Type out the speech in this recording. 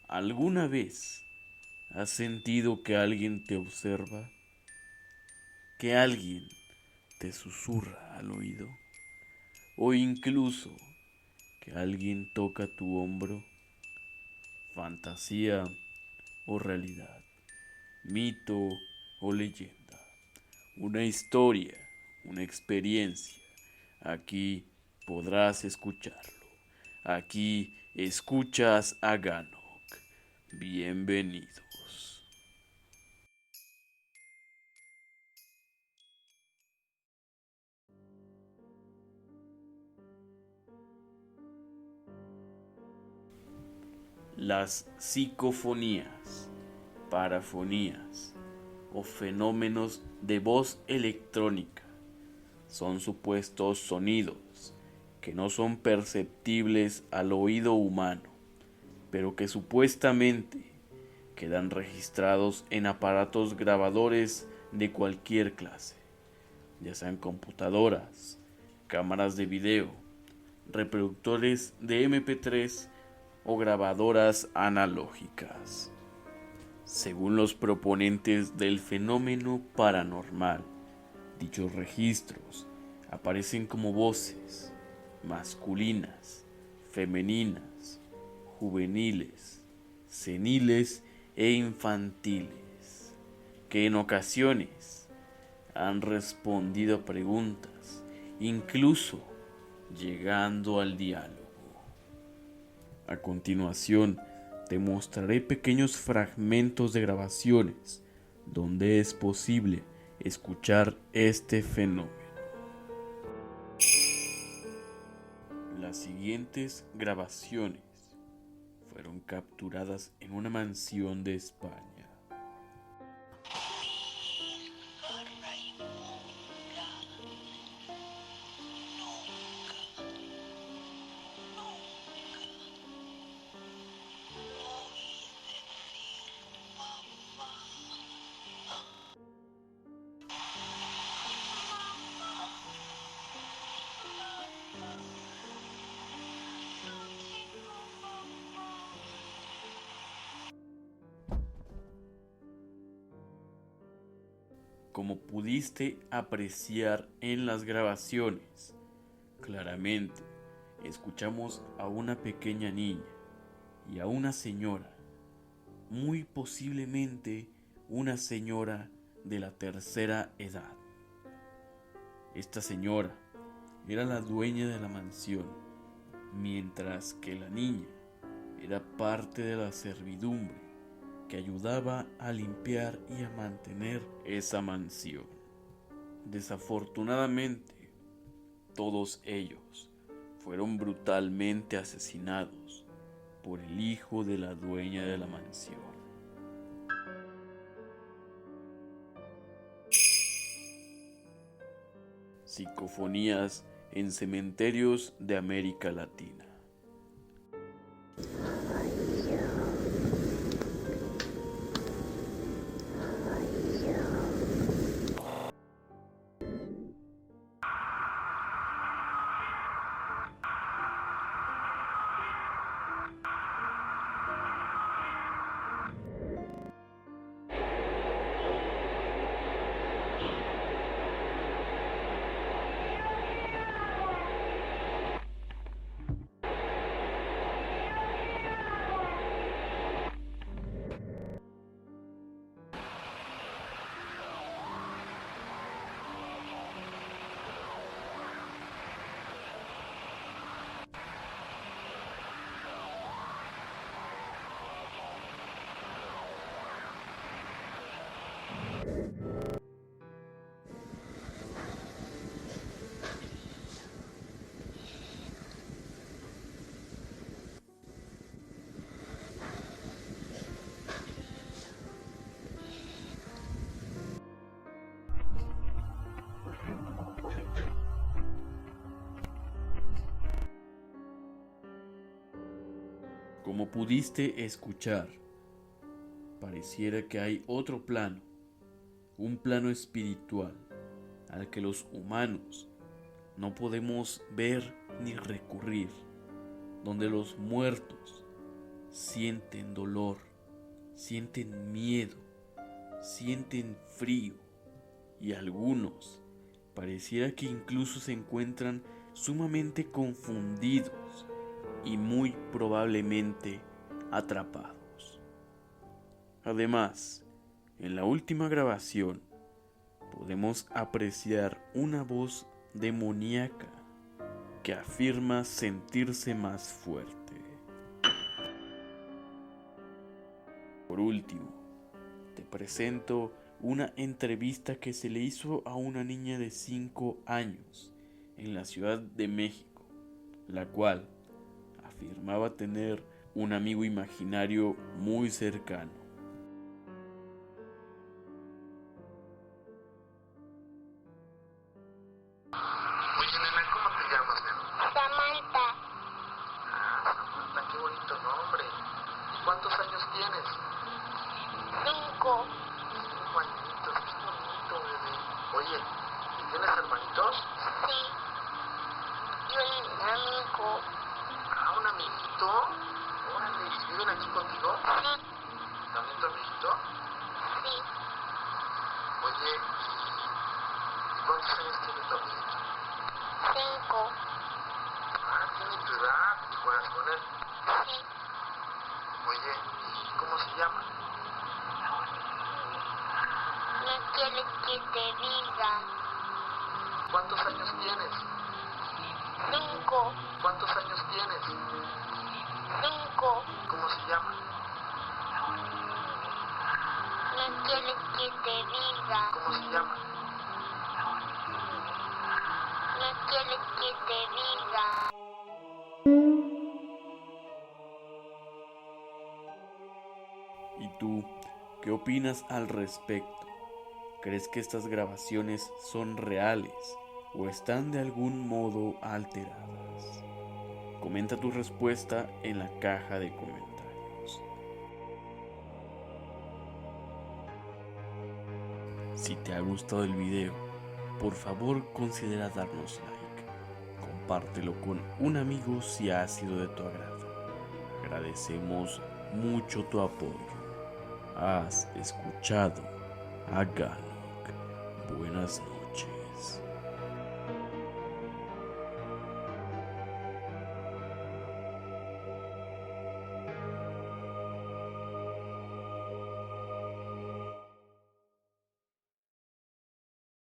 ¿Alguna vez has sentido que alguien te observa? ¿Que alguien te susurra al oído? ¿O incluso que alguien toca tu hombro? ¿Fantasía o realidad? ¿Mito o leyenda? Una historia, una experiencia. Aquí podrás escucharlo. Aquí escuchas a Ganok. Bienvenidos. Las psicofonías, parafonías o fenómenos de voz electrónica son supuestos sonidos que no son perceptibles al oído humano, pero que supuestamente quedan registrados en aparatos grabadores de cualquier clase, ya sean computadoras, cámaras de video, reproductores de MP3 o grabadoras analógicas. Según los proponentes del fenómeno paranormal, dichos registros aparecen como voces masculinas, femeninas, juveniles, seniles e infantiles, que en ocasiones han respondido a preguntas, incluso llegando al diálogo. A continuación, te mostraré pequeños fragmentos de grabaciones donde es posible escuchar este fenómeno. Las siguientes grabaciones fueron capturadas en una mansión de España. Como pudiste apreciar en las grabaciones, claramente escuchamos a una pequeña niña y a una señora, muy posiblemente una señora de la tercera edad. Esta señora era la dueña de la mansión, mientras que la niña era parte de la servidumbre que ayudaba a limpiar y a mantener esa mansión. Desafortunadamente, todos ellos fueron brutalmente asesinados por el hijo de la dueña de la mansión. Psicofonías en cementerios de América Latina. Como pudiste escuchar, pareciera que hay otro plano, un plano espiritual, al que los humanos no podemos ver ni recurrir, donde los muertos sienten dolor, sienten miedo, sienten frío y algunos pareciera que incluso se encuentran sumamente confundidos y muy probablemente atrapados. Además, en la última grabación podemos apreciar una voz demoníaca que afirma sentirse más fuerte. Por último, te presento una entrevista que se le hizo a una niña de 5 años en la Ciudad de México, la cual afirmaba tener un amigo imaginario muy cercano. Oye, nena, ¿cómo te llamas, nena? Samantha, Samantha, qué bonito nombre. ¿Y cuántos años tienes? 5, 5 añitos, qué bonito, bebé. Oye, ¿y tienes hermanitos? sí, y un amigo, Un amiguito. Órale, ¿y viven aquí contigo? sí, ¿También tu amiguito? sí, Oye, ¿y cuántos años tiene tu amiguito? 5, Tiene tu edad y juegas con él. sí, Oye, ¿y cómo se llama? no quieres que te diga. ¿Cuántos años tienes? 5, ¿Cuántos años tienes? 5, ¿Cómo se llama? no quieres que te diga. ¿Cómo se llama? No quieres que te diga. ¿Y tú, qué opinas al respecto? ¿Crees que estas grabaciones son reales o están de algún modo alteradas? Comenta tu respuesta en la caja de comentarios. Si te ha gustado el video, por favor considera darnos like. Compártelo con un amigo si ha sido de tu agrado. Agradecemos mucho tu apoyo. Has escuchado a Galok. Buenas noches.